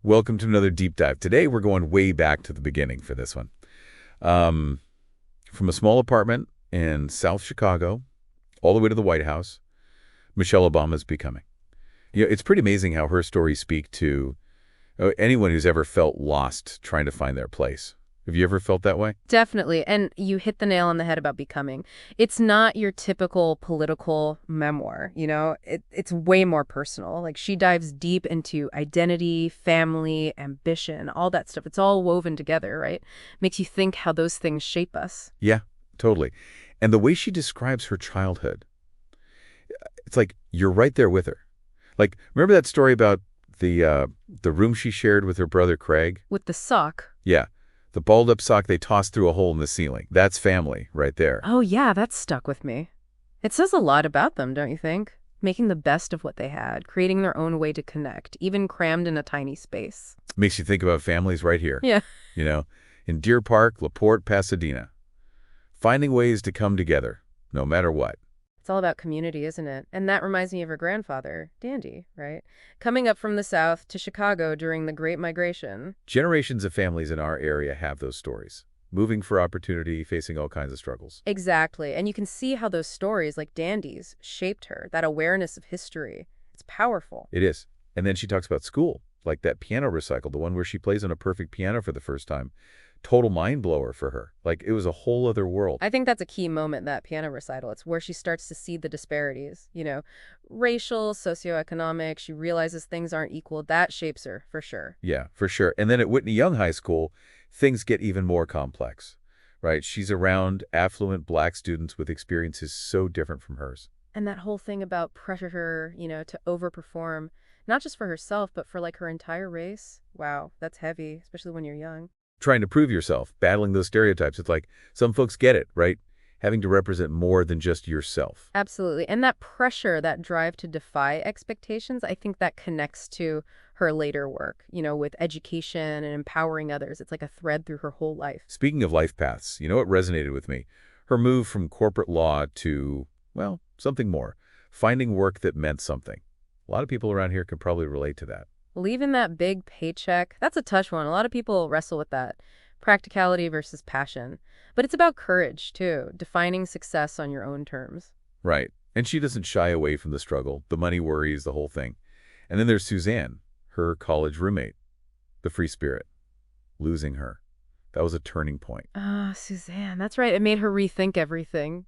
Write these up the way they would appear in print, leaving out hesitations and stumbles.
Welcome to another deep dive. Today we're going way back to the beginning for this one. From a small apartment in South Chicago all the way to the White House, Michelle Obama's becoming. It's pretty amazing how her stories speak to anyone who's ever felt lost trying to find their place. Have you ever felt that way? Definitely. And you hit the nail on the head about becoming. It's not your typical political memoir, It's way more personal. Like, she dives deep into identity, family, ambition, all that stuff. It's all woven together, right? Makes you think how those things shape us. Yeah, totally. And the way she describes her childhood, it's like you're right there with her. Like, remember that story about the room she shared with her brother Craig? With the sock. Yeah. The balled-up sock they tossed through a hole in the ceiling. That's family right there. Oh, yeah, that's stuck with me. It says a lot about them, don't you think? Making the best of what they had, creating their own way to connect, even crammed in a tiny space. Makes you think about families right here. Yeah. In Deer Park, LaPorte, Pasadena. Finding ways to come together, no matter what. It's all about community, isn't it? And that reminds me of her grandfather, Dandy, right? Coming up from the South to Chicago during the Great Migration. Generations of families in our area have those stories. Moving for opportunity, facing all kinds of struggles. Exactly. And you can see how those stories, like Dandy's, shaped her, that awareness of history. It's powerful. It is. And then she talks about school, like that piano recital, the one where she plays on a perfect piano for the first time. Total mind blower for her. Like, it was a whole other world. I think that's a key moment, that piano recital. It's where she starts to see the disparities, racial, socioeconomic. She realizes things aren't equal. That shapes her, for sure. Yeah, for sure. And then at Whitney Young High School, things get even more complex, right? She's around affluent Black students with experiences so different from hers. And that whole thing about pressure her, to overperform, not just for herself, but for, like, her entire race. Wow, that's heavy, especially when you're young. Trying to prove yourself, battling those stereotypes. It's like some folks get it, right? Having to represent more than just yourself. Absolutely. And that pressure, that drive to defy expectations, I think that connects to her later work, with education and empowering others. It's like a thread through her whole life. Speaking of life paths, what resonated with me? Her move from corporate law to, well, something more. Finding work that meant something. A lot of people around here can probably relate to that. Leaving that big paycheck, that's a touch one. A lot of people wrestle with that. Practicality versus passion. But it's about courage, too, defining success on your own terms. Right. And she doesn't shy away from the struggle, the money worries, the whole thing. And then there's Suzanne, her college roommate, the free spirit. Losing her. That was a turning point. Suzanne, that's right. It made her rethink everything.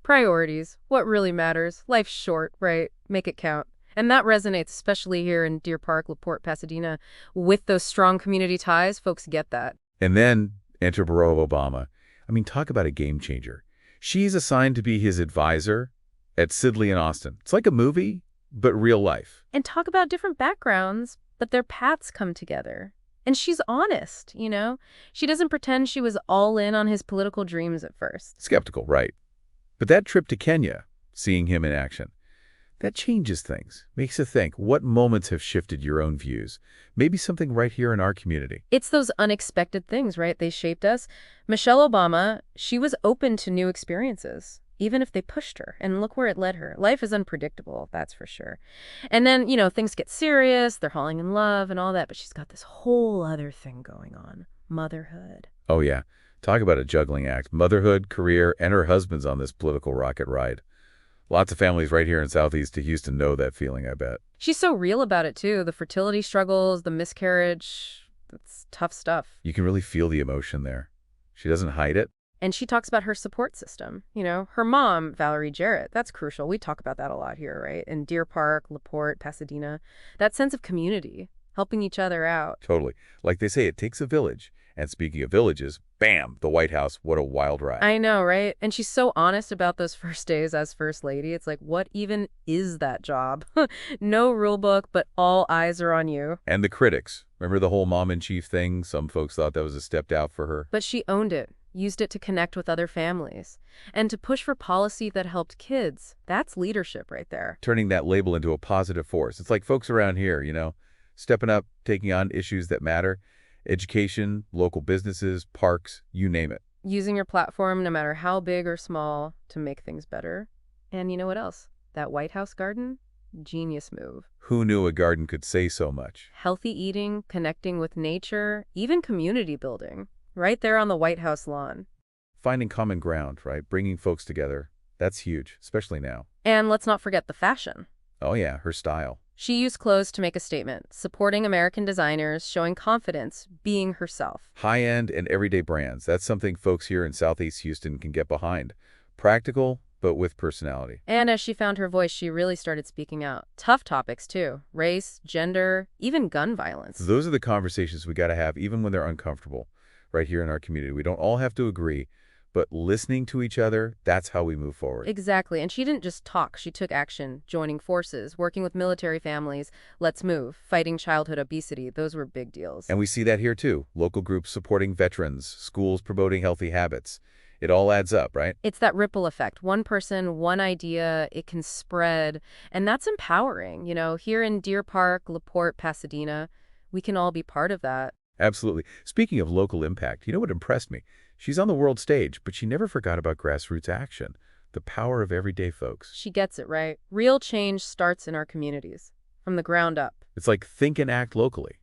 Priorities, what really matters. Life's short, right? Make it count. And that resonates especially here in Deer Park, LaPorte, Pasadena. With those strong community ties, folks get that. And then enter Barack Obama. I mean, talk about a game changer. She's assigned to be his advisor at Sidley and Austin. It's like a movie, but real life. And talk about different backgrounds, but their paths come together. And she's honest, She doesn't pretend she was all in on his political dreams at first. Skeptical, right. But that trip to Kenya, seeing him in action, that changes things, makes you think, what moments have shifted your own views? Maybe something right here in our community. It's those unexpected things, right? They shaped us. Michelle Obama, she was open to new experiences, even if they pushed her. And look where it led her. Life is unpredictable, that's for sure. And then, things get serious, they're falling in love and all that, but she's got this whole other thing going on. Motherhood. Oh, yeah. Talk about a juggling act. Motherhood, career, and her husband's on this political rocket ride. Lots of families right here in Southeast Houston know that feeling, I bet. She's so real about it, too. The fertility struggles, the miscarriage. That's tough stuff. You can really feel the emotion there. She doesn't hide it. And she talks about her support system. Her mom, Valerie Jarrett, that's crucial. We talk about that a lot here, right? In Deer Park, LaPorte, Pasadena. That sense of community, helping each other out. Totally. Like they say, it takes a village. And speaking of villages, bam, the White House, what a wild ride. I know, right? And she's so honest about those first days as First Lady. It's like, what even is that job? No rule book, but all eyes are on you. And the critics. Remember the whole mom-in-chief thing? Some folks thought that was a step out for her. But she owned it, used it to connect with other families, and to push for policy that helped kids. That's leadership right there. Turning that label into a positive force. It's like folks around here, stepping up, taking on issues that matter. Education, local businesses, parks, you name it. Using your platform, no matter how big or small, to make things better. And you know what else? That White House garden? Genius move. Who knew a garden could say so much? Healthy eating, connecting with nature, even community building. Right there on the White House lawn. Finding common ground, right? Bringing folks together. That's huge, especially now. And let's not forget the fashion. Oh yeah, her style. She used clothes to make a statement, supporting American designers, showing confidence, being herself. High-end and everyday brands. That's something folks here in Southeast Houston can get behind. Practical, but with personality. And as she found her voice, she really started speaking out. Tough topics, too. Race, gender, even gun violence. Those are the conversations we got to have, even when they're uncomfortable, right here in our community. We don't all have to agree, but listening to each other, that's how we move forward. Exactly. And she didn't just talk. She took action, joining forces, working with military families. Let's move. Fighting childhood obesity. Those were big deals. And we see that here, too. Local groups supporting veterans, schools promoting healthy habits. It all adds up, right? It's that ripple effect. One person, one idea, it can spread. And that's empowering. Here in Deer Park, LaPorte, Pasadena, we can all be part of that. Absolutely. Speaking of local impact, you know what impressed me? She's on the world stage, but she never forgot about grassroots action, the power of everyday folks. She gets it, right? Real change starts in our communities, from the ground up. It's like think and act locally.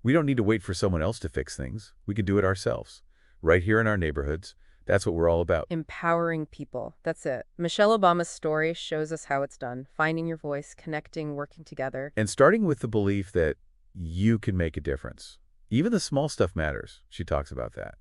We don't need to wait for someone else to fix things. We can do it ourselves, right here in our neighborhoods. That's what we're all about. Empowering people. That's it. Michelle Obama's story shows us how it's done. Finding your voice, connecting, working together. And starting with the belief that you can make a difference. Even the small stuff matters. She talks about that,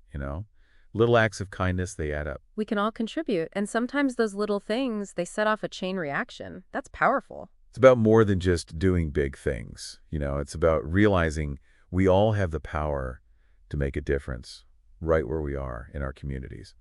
Little acts of kindness, they add up. We can all contribute. And sometimes those little things, they set off a chain reaction. That's powerful. It's about more than just doing big things. It's about realizing we all have the power to make a difference right where we are in our communities.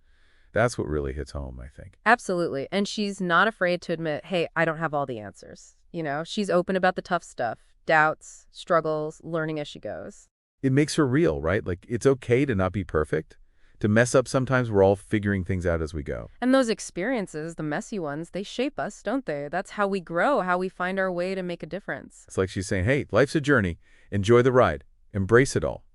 That's what really hits home, I think. Absolutely. And she's not afraid to admit, hey, I don't have all the answers. She's open about the tough stuff, doubts, struggles, learning as she goes. It makes her real, right? Like, it's okay to not be perfect, to mess up sometimes. We're all figuring things out as we go. And those experiences, the messy ones, they shape us, don't they? That's how we grow, how we find our way to make a difference. It's like she's saying, hey, life's a journey. Enjoy the ride. Embrace it all.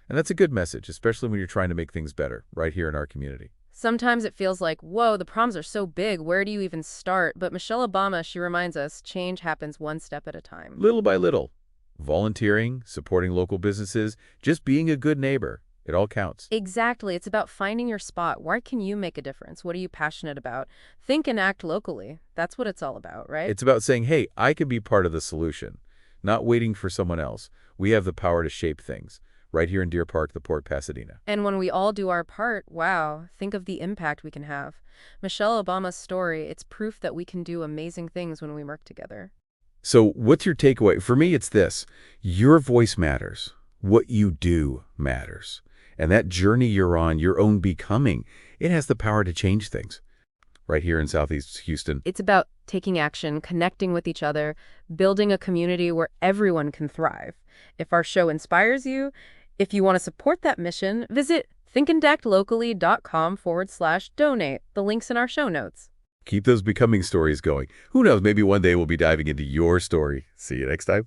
And that's a good message, especially when you're trying to make things better right here in our community. Sometimes it feels like, whoa, the problems are so big. Where do you even start? But Michelle Obama, she reminds us, change happens one step at a time. Little by little. Volunteering, supporting local businesses, just being a good neighbor. It all counts. Exactly. It's about finding your spot. Where can you make a difference? What are you passionate about? Think and act locally. That's what it's all about, right? It's about saying, hey, I can be part of the solution, not waiting for someone else. We have the power to shape things right here in Deer Park, LaPorte, Pasadena. And when we all do our part, wow, think of the impact we can have. Michelle Obama's story, it's proof that we can do amazing things when we work together. So what's your takeaway? For me, it's this. Your voice matters. What you do matters. And that journey you're on, your own becoming, it has the power to change things right here in Southeast Houston. It's about taking action, connecting with each other, building a community where everyone can thrive. If our show inspires you, if you want to support that mission, visit thinkandactlocally.com/donate. The link's in our show notes. Keep those becoming stories going. Who knows, maybe one day we'll be diving into your story. See you next time.